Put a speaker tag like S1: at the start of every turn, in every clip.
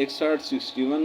S1: 61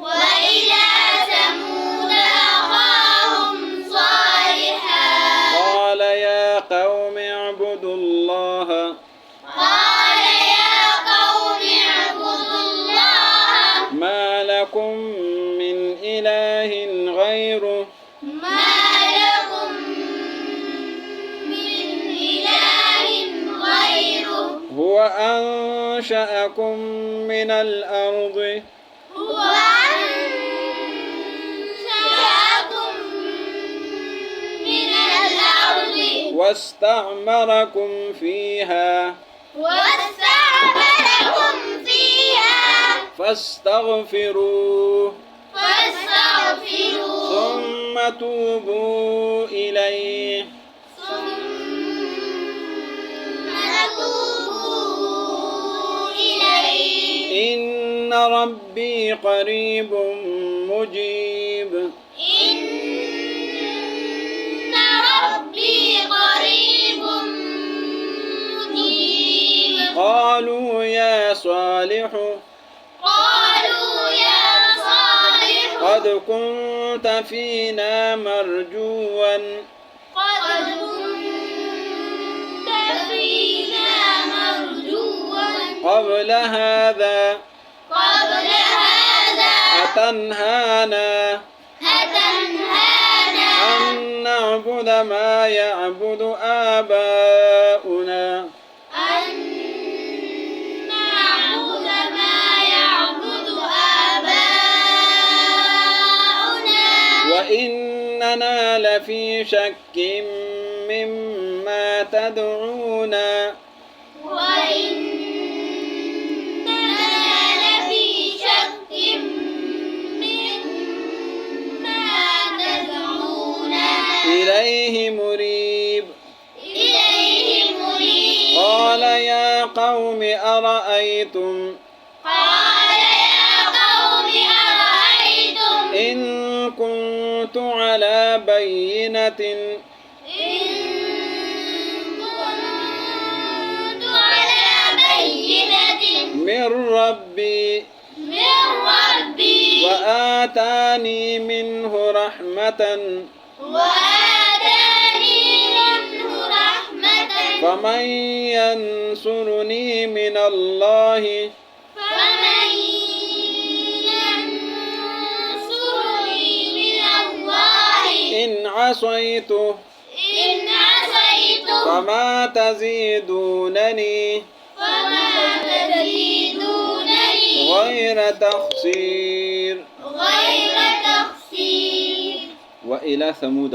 S2: وإلى ثمود أخاهم صالحا
S1: قال يا قوم اعبدوا الله
S2: قال يا قوم اعبدوا الله
S1: ما لكم من إله غيره
S2: ما لكم من إله غيره
S1: هو أنشأكم من الأرض
S2: هو أنشأكم من الأرض
S1: واستعمركم فيها
S2: واستعملكم فيها
S1: فاستغفروه
S2: فاستغفروه
S1: ثم توبوا إليه
S2: ثم توبوا إليه
S1: إن ربي قريب مجيب
S2: إن ربي قريب مجيب
S1: قالوا يا صالح
S2: قالوا يا صالح
S1: قد كنت فينا مرجوا
S2: قد كنت فينا مرجوا
S1: قبل هذا
S2: قبل هذا
S1: أتنهانا
S2: أتنهانا
S1: أن نعبد ما يعبد آباؤنا
S2: أن نعبد ما يعبد آباؤنا
S1: وإننا لفي شك مما تدعونا
S2: وإننا لفي شك مما تدعونا
S1: إليه مريب
S2: إليه مريب
S1: قال يا قوم أرأيتم
S2: قال يا قوم أرأيتم
S1: إن كنت على بينة
S2: إن كنت على بينة
S1: من ربي
S2: من ربي
S1: وآتاني منه رحمة
S2: وآتاني منه رحمة
S1: فمن ينصرني من الله
S2: فمن ينصرني من الله
S1: إن عصيته
S2: إن عصيته
S1: فما تزيدونني
S2: فما تزيدونني
S1: غير تخسير
S2: غير تخسير
S1: وإلى ثمود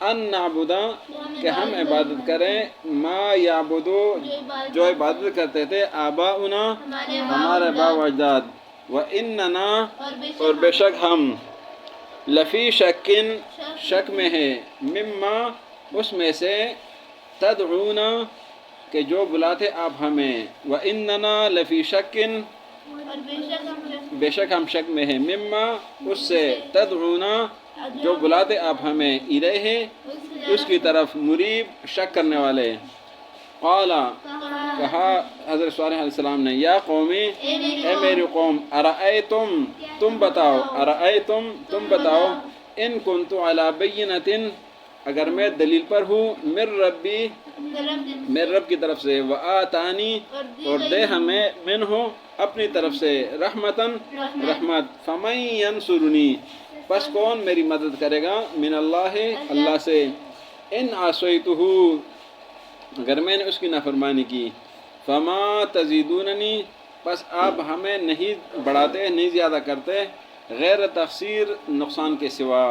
S1: ان نعبدا کہ ہم عبادت کریں ما یعبدو جو عبادت کرتے تھے آباؤنا ہمارے باپ و اجداد و اننا اور بے شک ہم لفی شکن شک میں ہے مما اس میں سے تدعونا کہ جو بلاتے آپ ہمیں و اننا لفی شکن بے شک ہم شک میں ہیں مما اس سے تدعونا جو بلاتے آپ ہمیں الیہ اس کی طرف مریب شک کرنے والے قالا کہا حضرت صالح علیہ السلام نے یا قومی اے میری قوم ارائیتم تم بتاؤ ارائیتم تم بتاؤ ان کنت علی بینۃ اگر میں دلیل پر ہوں من ربی میرے رب کی طرف سے وآتانی اور دے ہمیں منہ اپنی طرف سے رحمتاً رحمت فمن ینصرنی پس کون میری مدد کرے گا من اللہ اللہ سے ان عصیتہ اگر میں نے اس کی نافرمانی کی فما تزیدوننی پس آپ ہمیں نہیں بڑھاتے نہیں زیادہ کرتے غیر تقصیر نقصان کے سوا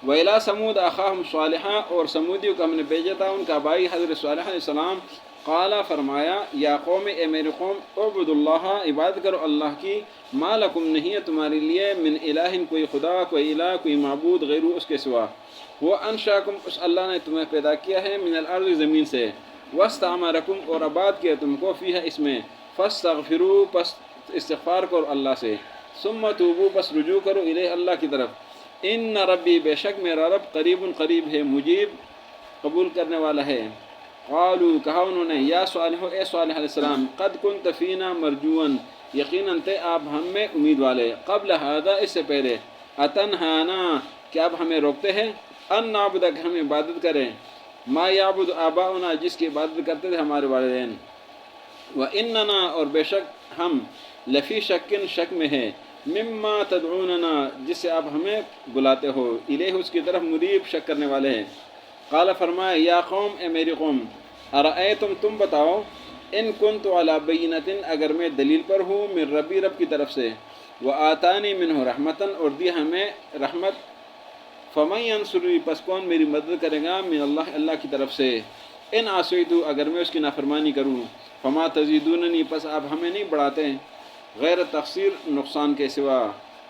S1: وَإِلَىٰ ثَمُودَ أَخَاهُمْ صَالِحًا اور سمودیوں کو ہم نے بھیجا تھا ان کا بھائی حضرت صالح علیہ السلام قال فرمایا یا قوم اے میرے قوم اعبدوا اللہ عبادت کرو اللہ کی ما لکم نہیں ہے تمہارے لیے من الہ کوئی خدا کوئی الہ کوئی معبود غیر اس کے سوا وہ انشاکم اس اللہ نے تمہیں پیدا کیا ہے من الارض زمین سے واستعمرکم اور آباد کیا تم کو فیہا اس میں فاستغفروا پس استغفار کرو اللہ سے ثم توبوا پس رجوع کرو الیہ اللہ کی طرف ان ربی بے شک میرا رب قریب ہے مجیب قبول کرنے والا ہے قالوا کہا انہوں نے یا صالح اے صالح علیہ السلام قد کنت فینا مرجوان یقیناً تھے آپ ہم میں امید والے قبل ہذا اس سے پہلے اتنہانا کہ آپ ہمیں روکتے ہیں ان نعبد کہ ہم عبادت کریں ما یعبد آباؤنا جس کی عبادت کرتے تھے ہمارے والدین واننا اور بے شک ہم لفی شکن شک میں ہے مما تدعوننا جس سے آپ ہمیں بلاتے ہو الیہ اس کی طرف مریب شک کرنے والے ہیں قال فرمایا یا قوم اے میری قوم ارائیتم تم بتاؤ ان کنت علی بینۃ اگر میں دلیل پر ہوں من ربی رب کی طرف سے وآتانی منہ رحمتاً اور دی ہمیں رحمت فمن ینصرنی پس کون میری مدد کرے گا من اللہ اللہ کی طرف سے ان عصیتو اگر میں اس کی نافرمانی کروں فما تزیدوننی پس آپ ہمیں نہیں بڑھاتے غیر تقصیر نقصان کے سوا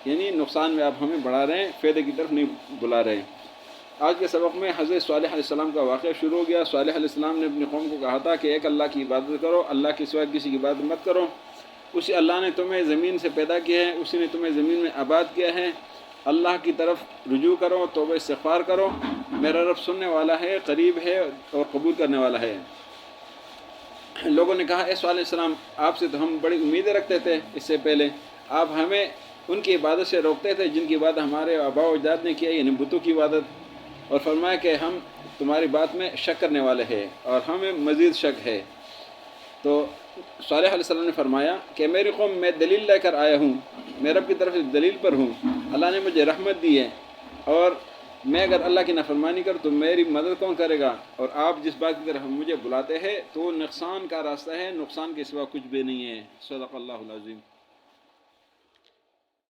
S1: یعنی نقصان میں آپ ہمیں بڑھا رہے ہیں فائدے کی طرف نہیں بلا رہے آج کے سبق میں حضرت صالح علیہ السلام کا واقعہ شروع ہو گیا صالح علیہ السلام نے اپنی قوم کو کہا تھا کہ ایک اللہ کی عبادت کرو اللہ کے سوا کسی کی عبادت مت کرو اسی اللہ نے تمہیں زمین سے پیدا کیا ہے اسی نے تمہیں زمین میں آباد کیا ہے اللہ کی طرف رجوع کرو توبہ استغفار کرو میرا رب سننے والا ہے قریب ہے اور قبول کرنے والا ہے لوگوں نے کہا اے صالح علیہ السلام آپ سے تو ہم بڑی امیدیں رکھتے تھے اس سے پہلے آپ ہمیں ان کی عبادت سے روکتے تھے جن کی عبادت ہمارے آباء و اجداد نے کیا یعنی بتوں کی عبادت اور فرمایا کہ ہم تمہاری بات میں شک کرنے والے ہیں اور ہمیں مزید شک ہے تو صالح علیہ السلام نے فرمایا کہ میری قوم میں دلیل لے کر آیا ہوں میں رب کی طرف سے دلیل پر ہوں اللہ نے مجھے رحمت دی ہے اور میں اگر اللہ کی نافرمانی کروں تو میری مدد کون کرے گا اور آپ جس بات کی طرف مجھے بلاتے ہیں تو نقصان کا راستہ ہے نقصان کے سوا کچھ بھی نہیں ہے صدق اللہ العظیم